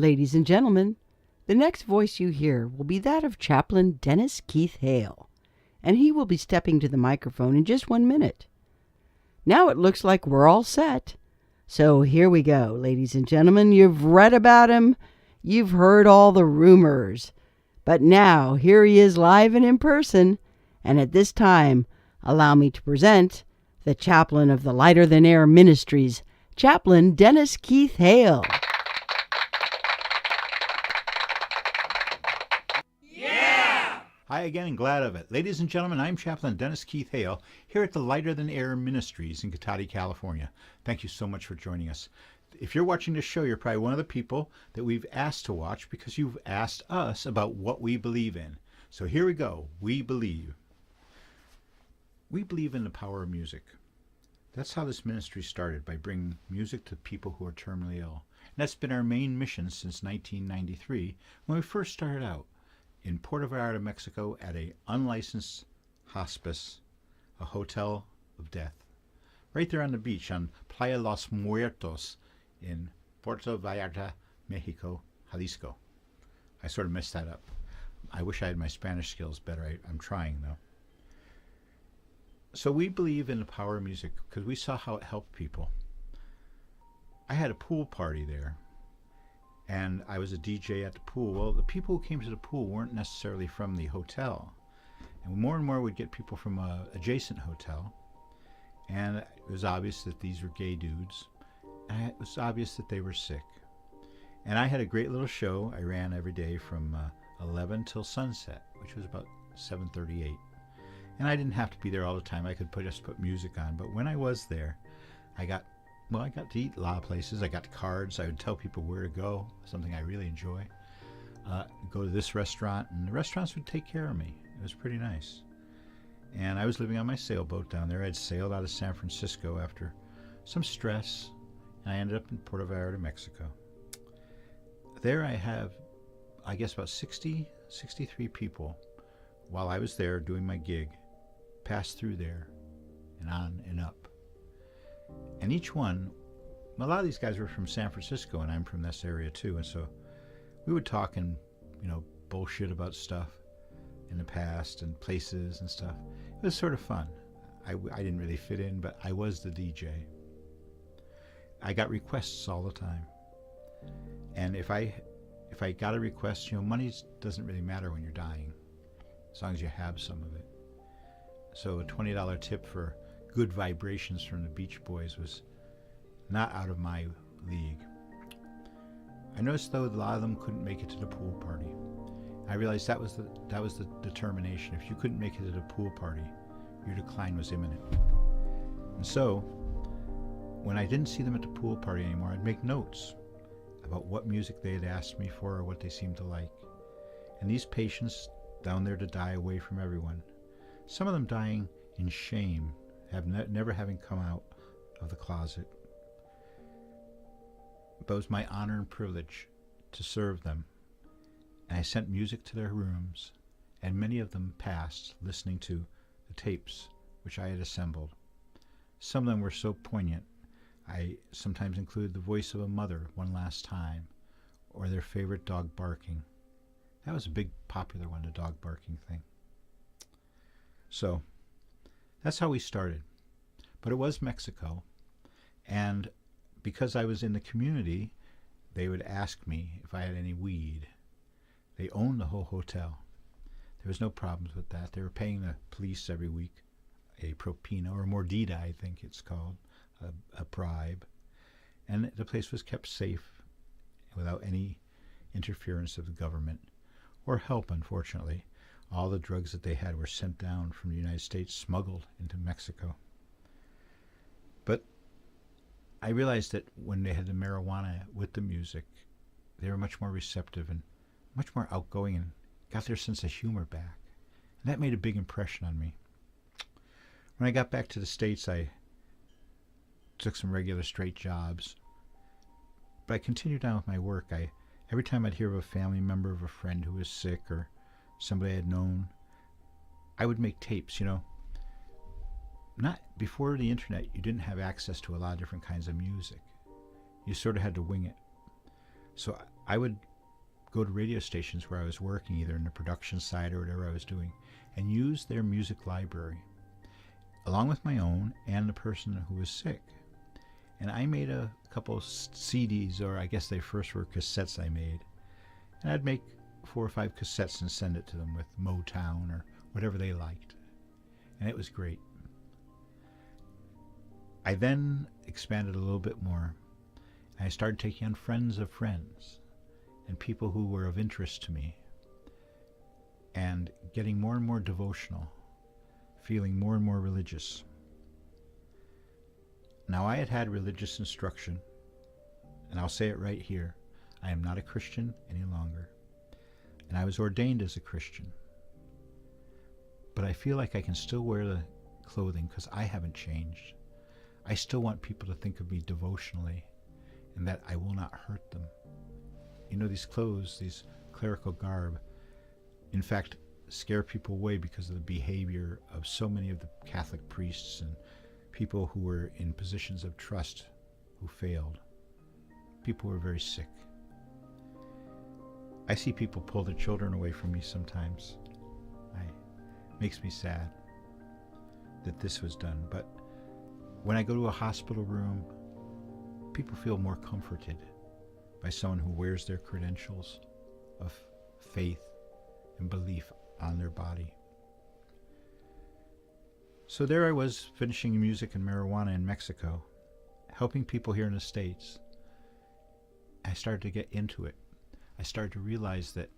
Ladies and gentlemen, the next voice you hear will be that of Chaplain Dennis Keith Hale, and he will be stepping to the microphone in just 1 minute. Now it looks like we're all set. So here we go, ladies and gentlemen. You've read about him. You've heard all the rumors. But now, here he is live and in person. And at this time, allow me to present the chaplain of the Lighter Than Air Ministries, Chaplain Dennis Keith Hale. Hi again, and glad of it. Ladies and gentlemen, I'm Chaplain Dennis Keith Hale here at the Lighter Than Air Ministries in Cotati, California. Thank you so much for joining us. If you're watching this show, you're probably one of the people that we've asked to watch because you've asked us about what we believe in. So here we go. We believe. We believe in the power of music. That's how this ministry started, by bringing music to people who are terminally ill. And that's been our main mission since 1993 when we first started out in Puerto Vallarta, Mexico, at an unlicensed hospice, a hotel of death, right there on the beach on Playa Los Muertos in Puerto Vallarta, Mexico, Jalisco. I sort of messed that up. I wish I had my Spanish skills better. I'm trying, though. So we believe in the power of music because we saw how it helped people. I had a pool party there, and I was a DJ at the pool. Well, the people who came to the pool weren't necessarily from the hotel. And more would get people from an adjacent hotel. And it was obvious that these were gay dudes. And it was obvious that they were sick. And I had a great little show I ran every day from 11 till sunset, which was about 7:38. And I didn't have to be there all the time. I could just put music on. But when I was there, I got to eat a lot of places. I got cards. I would tell people where to go, something I really enjoy. Go to this restaurant, and the restaurants would take care of me. It was pretty nice. And I was living on my sailboat down there. I'd sailed out of San Francisco after some stress, and I ended up in Puerto Vallarta, Mexico. There I have, I guess, about 63 people, while I was there doing my gig, passed through there and on and up. And each one, a lot of these guys were from San Francisco, and I'm from this area too. And so we would talk and, bullshit about stuff in the past and places and stuff. It was sort of fun. I didn't really fit in, but I was the DJ. I got requests all the time. And if I got a request, money doesn't really matter when you're dying, as long as you have some of it. So a $20 tip for Good Vibrations from the Beach Boys was not out of my league. I noticed, though, a lot of them couldn't make it to the pool party. I realized that was the determination. If you couldn't make it to the pool party, your decline was imminent. And so, when I didn't see them at the pool party anymore, I'd make notes about what music they had asked me for or what they seemed to like. And these patients down there to die away from everyone, some of them dying in shame, never having come out of the closet. But it was my honor and privilege to serve them. And I sent music to their rooms, and many of them passed listening to the tapes which I had assembled. Some of them were so poignant, I sometimes included the voice of a mother one last time, or their favorite dog barking. That was a big popular one, the dog barking thing. So, that's how we started. But it was Mexico, and because I was in the community, they would ask me if I had any weed. They owned the whole hotel. There was no problems with that. They were paying the police every week a propina, or mordida, I think it's called, a bribe. And the place was kept safe without any interference of the government or help, unfortunately. All the drugs that they had were sent down from the United States, smuggled into Mexico. But I realized that when they had the marijuana with the music, they were much more receptive and much more outgoing and got their sense of humor back. And that made a big impression on me. When I got back to the States, I took some regular straight jobs. But I continued on with my work. Every time I'd hear of a family member of a friend who was sick or somebody I had known, I would make tapes, Not before the internet, you didn't have access to a lot of different kinds of music. You sort of had to wing it. So I would go to radio stations where I was working, either in the production side or whatever I was doing, and use their music library, along with my own and the person who was sick. And I made a couple of CDs, or I guess they first were cassettes I made. And I'd make 4 or 5 cassettes and send it to them with Motown or whatever they liked. And it was great. I then expanded a little bit more. And I started taking on friends of friends and people who were of interest to me, and getting more and more devotional, feeling more and more religious. Now, I had had religious instruction, and I'll say it right here. I am not a Christian any longer, and I was ordained as a Christian. But I feel like I can still wear the clothing because I haven't changed. I still want people to think of me devotionally, and that I will not hurt them. You know, these clothes, these clerical garb, in fact, scare people away because of the behavior of so many of the Catholic priests and people who were in positions of trust who failed. People who were very sick. I see people pull their children away from me sometimes. It makes me sad that this was done. But when I go to a hospital room, people feel more comforted by someone who wears their credentials of faith and belief on their body. So there I was, finishing music and marijuana in Mexico, helping people here in the States. I started to get into it. I started to realize that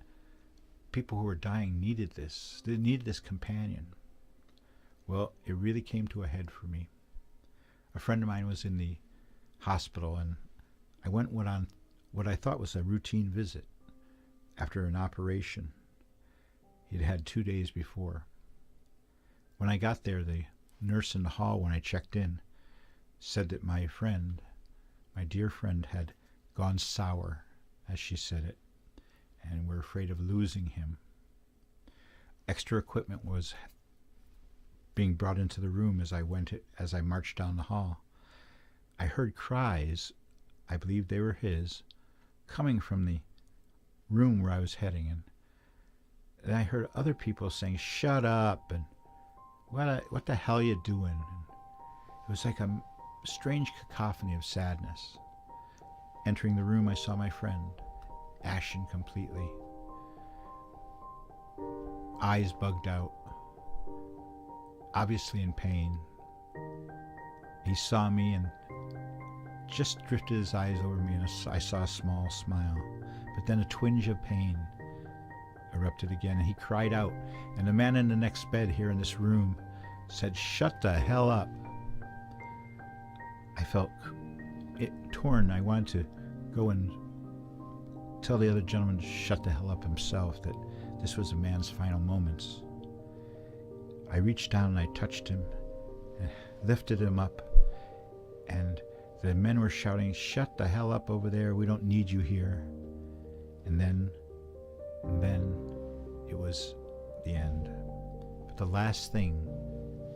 people who were dying needed this. They needed this companion. Well, it really came to a head for me. A friend of mine was in the hospital, and I went on what I thought was a routine visit after an operation he'd had 2 days before. When I got there, the nurse in the hall, when I checked in, said that my friend, my dear friend, had gone sour, as she said it, and we're afraid of losing him. Extra equipment was being brought into the room as I marched down the hall. I heard cries, I believe they were his, coming from the room where I was heading in. And I heard other people saying, "Shut up," and what the hell are you doing? And it was like a strange cacophony of sadness. Entering the room, I saw my friend, ashen completely, eyes bugged out, obviously in pain. He saw me and just drifted his eyes over me, and I saw a small smile. But then a twinge of pain erupted again, and he cried out. And the man in the next bed here in this room said, "Shut the hell up." I felt torn. I wanted to go and tell the other gentleman to shut the hell up himself, that this was a man's final moments. I reached down and I touched him and lifted him up, and the men were shouting, "Shut the hell up over there, we don't need you here." And then it was the end. But the last thing,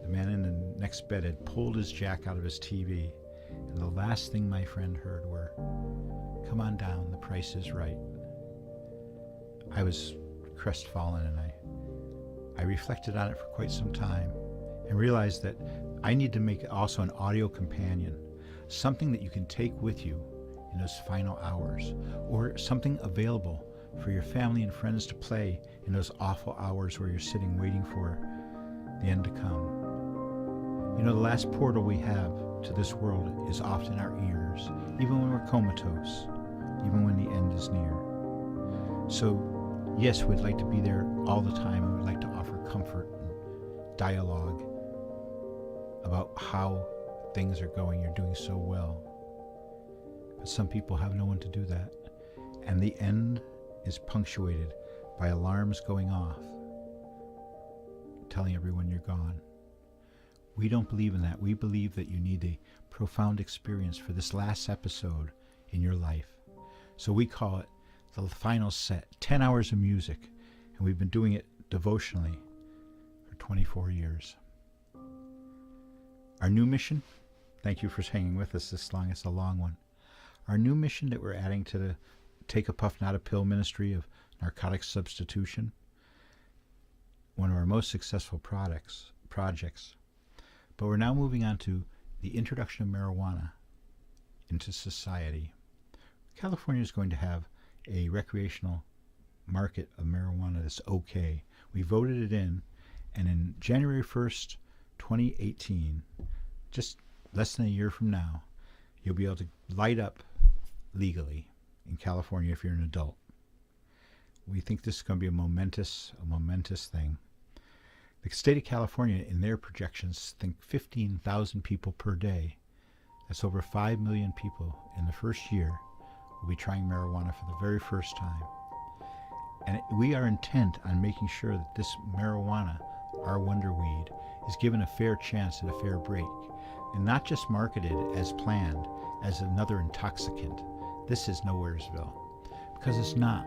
the man in the next bed had pulled his jack out of his TV, and the last thing my friend heard were, "Come on down, the price is right." I was crestfallen, and I reflected on it for quite some time and realized that I need to make also an audio companion, something that you can take with you in those final hours, or something available for your family and friends to play in those awful hours where you're sitting waiting for the end to come. You know, the last portal we have to this world is often our ears, even when we're comatose, even when the end is near. So, yes, we'd like to be there all the time, and we'd like to offer comfort and dialogue about how things are going. You're doing so well. But some people have no one to do that. And the end is punctuated by alarms going off, telling everyone you're gone. We don't believe in that. We believe that you need a profound experience for this last episode in your life. So we call it the final set, 10 hours of music, and we've been doing it devotionally for 24 years. Our new mission, thank you for hanging with us this long, it's a long one. Our new mission that we're adding to Take a Puff, Not a Pill ministry of narcotics substitution, one of our most successful projects. But we're now moving on to the introduction of marijuana into society. California is going to have a recreational market of marijuana that's okay. We voted it in, and in January 1st, 2018, just less than a year from now, you'll be able to light up legally in California if you're an adult. We think this is going to be a momentous thing. The state of California, in their projections, think 15,000 people per day. That's over 5 million people in the first year will be trying marijuana for the very first time. And we are intent on making sure that this marijuana, our wonder weed, is given a fair chance and a fair break, and not just marketed as planned as another intoxicant. This is Nowheresville, because it's not.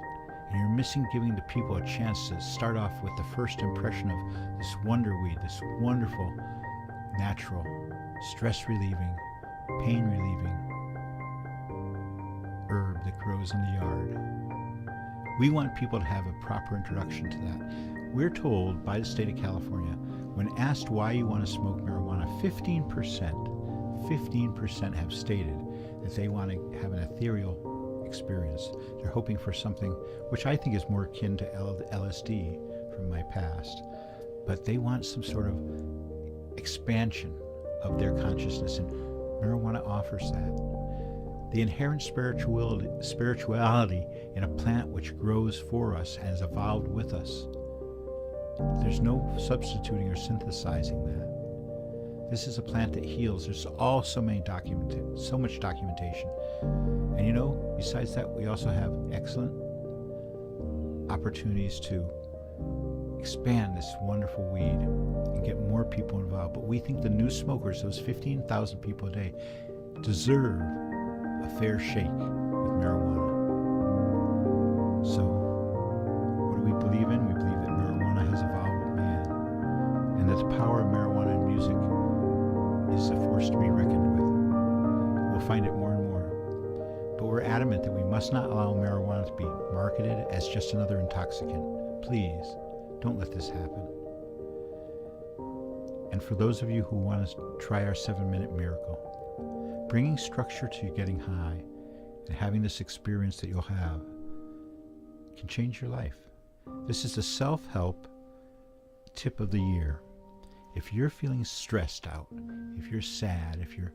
And you're missing giving the people a chance to start off with the first impression of this wonder weed, this wonderful, natural, stress-relieving, pain-relieving herb that grows in the yard. We want people to have a proper introduction to that. We're told by the state of California, when asked why you want to smoke marijuana, 15% have stated that they want to have an ethereal experience. They're hoping for something which I think is more akin to LSD from my past, but they want some sort of expansion of their consciousness, and marijuana offers that. The inherent spirituality in a plant which grows for us and has evolved with us. There's no substituting or synthesizing that. This is a plant that heals. There's so much documentation. And you know, besides that, we also have excellent opportunities to expand this wonderful weed and get more people involved. But we think the new smokers, those 15,000 people a day, deserve a fair shake with marijuana. So, what do we believe in? We believe that marijuana has evolved with man, and that the power of marijuana in music is a force to be reckoned with. We'll find it more and more. But we're adamant that we must not allow marijuana to be marketed as just another intoxicant. Please, don't let this happen. And for those of you who want to try our 7-minute miracle, bringing structure to getting high and having this experience that you'll have can change your life. This is a self-help tip of the year. If you're feeling stressed out, if you're sad, if you're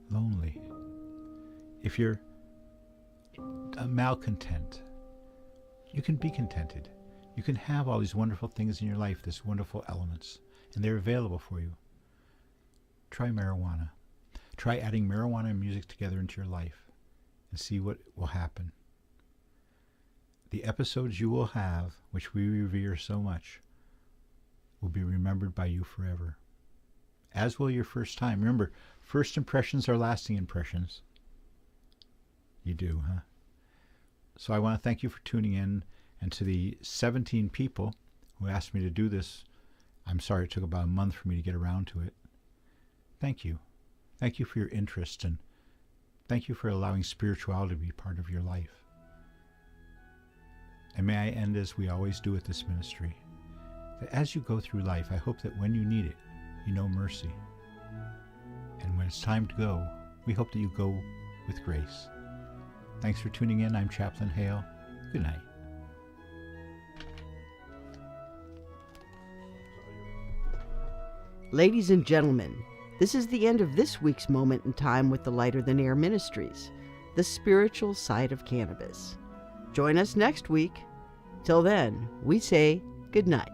lonely, if you're malcontent, you can be contented. You can have all these wonderful things in your life, these wonderful elements, and they're available for you. Try marijuana. Try adding marijuana and music together into your life and see what will happen. The episodes you will have, which we revere so much, will be remembered by you forever. As will your first time. Remember, first impressions are lasting impressions. You do, huh? So I want to thank you for tuning in, and to the 17 people who asked me to do this. I'm sorry it took about a month for me to get around to it. Thank you. Thank you for your interest, and thank you for allowing spirituality to be part of your life. And may I end as we always do at this ministry, that as you go through life, I hope that when you need it, you know mercy. And when it's time to go, we hope that you go with grace. Thanks for tuning in. I'm Chaplain Hale. Good night. Ladies and gentlemen, this is the end of this week's Moment in Time with the Lighter Than Air Ministries, the spiritual side of cannabis. Join us next week. Till then, we say good night.